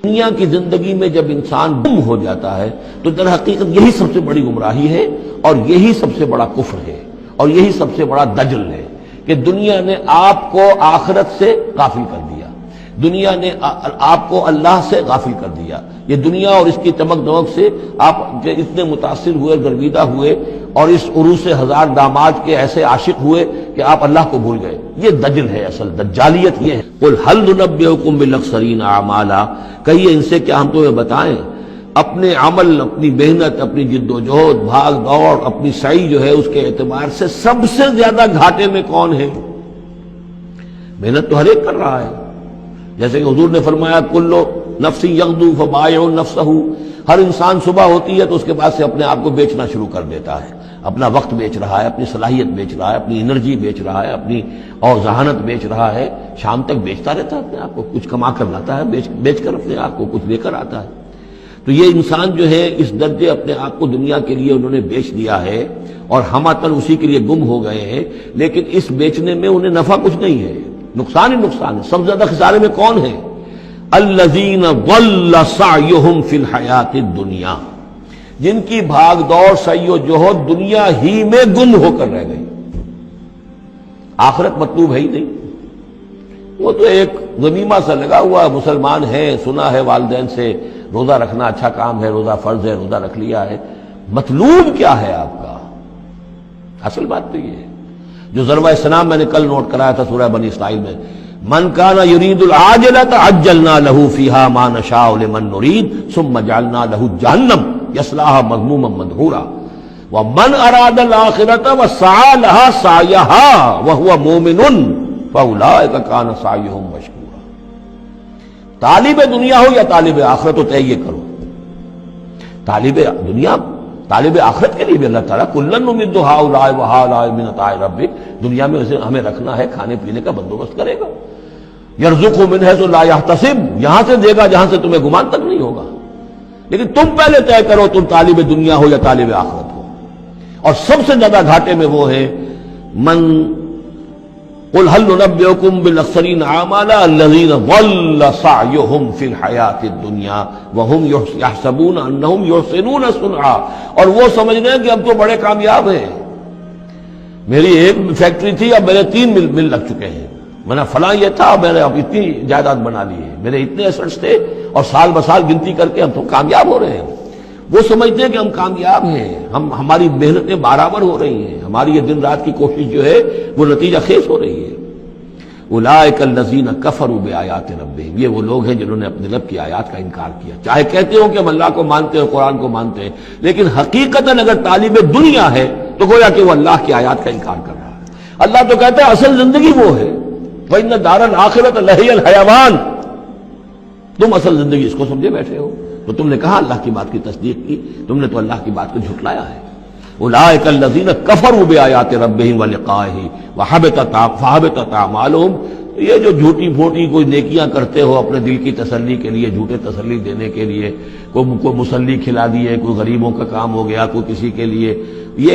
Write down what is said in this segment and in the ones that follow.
دنیا کی زندگی میں جب انسان گم ہو جاتا ہے تو در حقیقت یہی سب سے بڑی گمراہی ہے اور یہی سب سے بڑا کفر ہے اور یہی سب سے بڑا دجل ہے کہ دنیا نے آپ کو آخرت سے غافل کر دیا، دنیا نے آپ کو اللہ سے غافل کر دیا۔ یہ دنیا اور اس کی چمک دمک سے آپ اتنے متاثر ہوئے، گرویدہ ہوئے اور اس عروس ہزار داماد کے ایسے عاشق ہوئے کہ آپ اللہ کو بھول گئے۔ یہ دجل ہے، اصل دجالیت یہ ہے۔ قل هل ننبئکم بالاخسرین اعمالا، کہیے ان سے کیا ہم تمہیں بتائیں اپنے عمل، اپنی محنت، اپنی جد و جہد، بھاگ دوڑ، اپنی سعی جو ہے اس کے اعتبار سے سب سے زیادہ گھاٹے میں کون ہے؟ محنت تو ہر ایک کر رہا ہے، جیسے کہ حضور نے فرمایا کلو نفس یغدو فبائع نفسہ، ہر انسان صبح ہوتی ہے تو اس کے بعد سے اپنے آپ کو بیچنا شروع کر دیتا ہے، اپنا وقت بیچ رہا ہے، اپنی صلاحیت بیچ رہا ہے، اپنی انرجی بیچ رہا ہے، اپنی اور ذہانت بیچ رہا ہے، شام تک بیچتا رہتا ہے اپنے آپ کو، کچھ کما کر لاتا ہے، بیچ کر اپنے آپ کو کچھ لے کر آتا ہے۔ تو یہ انسان جو ہے اس درجے اپنے آپ کو دنیا کے لیے انہوں نے بیچ دیا ہے اور ہم اتن اسی کے لیے گم ہو گئے ہیں، لیکن اس بیچنے میں انہیں نفع کچھ نہیں ہے، نقصان ہی نقصان ہے۔ سب سے زیادہ خسارے میں کون ہے؟ الذین ضل سعیہم فی الحیات الدنیا، جن کی بھاگ دوڑ سعی و جہد دنیا ہی میں گم ہو کر رہ گئی، آخرت مطلوب ہے ہی نہیں۔ وہ تو ایک غمیمہ سا لگا ہوا، مسلمان ہے، سنا ہے والدین سے روزہ رکھنا اچھا کام ہے، روزہ فرض ہے، روزہ رکھ لیا ہے، مطلوب کیا ہے آپ کا؟ اصل بات تو یہ ہے جو ضربہ سلام میں نے کل نوٹ کرایا تھا سورہ بنی اسرائیل میں، من کان یرید العاجلۃ عجلنا له فیہا ما نشاء لمن نرید ثم جعلنا له جہنم یصلاها مذموما مدحورا ومن اراد الآخرۃ وسعى لها سعیها وهو مؤمن فاولئک کان سعیهم مشکورا۔ طالب دنیا ہو یا طالب آخرت ہو، طے یہ کرو، طالب دنیا طالب آخرت کے لیے بھی اللہ تعالیٰ کلن نمد ہؤلاء وہؤلاء من عطاء ربک، دنیا میں اسے ہمیں رکھنا ہے، کھانے پینے کا بندوبست کرے گا۔ یرزق من حیث لا یحتسب، یہاں سے دے گا جہاں سے تمہیں گمان تک نہیں ہوگا، لیکن تم پہلے طے کرو تم طالب دنیا ہو یا طالب آخرت ہو۔ اور سب سے زیادہ گھاٹے میں وہ ہے من قل هل ننبئکم بالاخسرین اعمالا الذین ضل سعیہم فی الحیات الدنیا وہم یحسبون انہم یحسنون صنعا، اور وہ سمجھ رہے ہیں کہ اب تو بڑے کامیاب ہیں، میری ایک فیکٹری تھی اب میرے 3 مل لگ چکے ہیں، میں نے فلاں یہ تھا میں نے اب اتنی جائیداد بنا لی ہے، میرے اتنے ایسٹس تھے اور سال بسال گنتی کر کے ہم تو کامیاب ہو رہے ہیں۔ وہ سمجھتے ہیں کہ ہم کامیاب ہیں، ہماری محنتیں برابر ہو رہی ہیں، ہماری یہ دن رات کی کوشش جو ہے وہ نتیجہ خیز ہو رہی ہے۔ اولئک الذین کفروا بآیات ربہم، یہ وہ لوگ ہیں جنہوں نے اپنے رب کی آیات کا انکار کیا، چاہے کہتے ہو کہ ہم اللہ کو مانتے ہیں، قرآن کو مانتے ہیں، لیکن حقیقتاً اگر طالب دنیا ہے تو گویا کہ وہ اللہ کی آیات کا انکار کر رہا ہے۔ اللہ تو کہتا ہے اصل زندگی وہ ہے، وَإِنَّ دَارَ الْآخِرَةَ لَهِيَ الْحَيَوَانُ، تم اصل زندگی اس کو سمجھے بیٹھے ہو، تو تم نے کہا اللہ کی بات کی تصدیق کی، تم نے تو اللہ کی بات کو جھٹلایا ہے۔ اولئک الذین کفروا بآیات ربہم ولقائہ فحبطت اعمالہم، یہ جو جھوٹی پھوٹی کوئی نیکیاں کرتے ہو اپنے دل کی تسلی کے لیے، جھوٹے تسلی دینے کے لیے، کوئی مسلی کھلا دیے، کوئی غریبوں کا کام ہو گیا، کوئی کسی کے لیے، یہ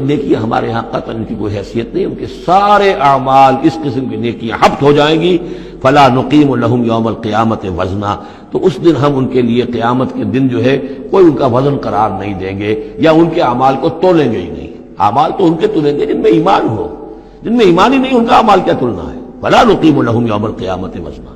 نیکیاں ہمارے ہاں قطعاً ان کی کوئی حیثیت نہیں، ان کے سارے اعمال اس قسم کی نیکیاں حبط ہو جائیں گی۔ فلا نقیم لہم یوم القیامت وزنا، تو اس دن ہم ان کے لیے قیامت کے دن جو ہے کوئی ان کا وزن قرار نہیں دیں گے یا ان کے اعمال کو تولیں گے ہی نہیں۔ اعمال تو ان کے تلیں گے جن میں ایمان ہو، جن میں ایمان ہی نہیں ان کا اعمال کیا تلنا ہے۔ فلا نقیم لہم یوم القیامت وزنا۔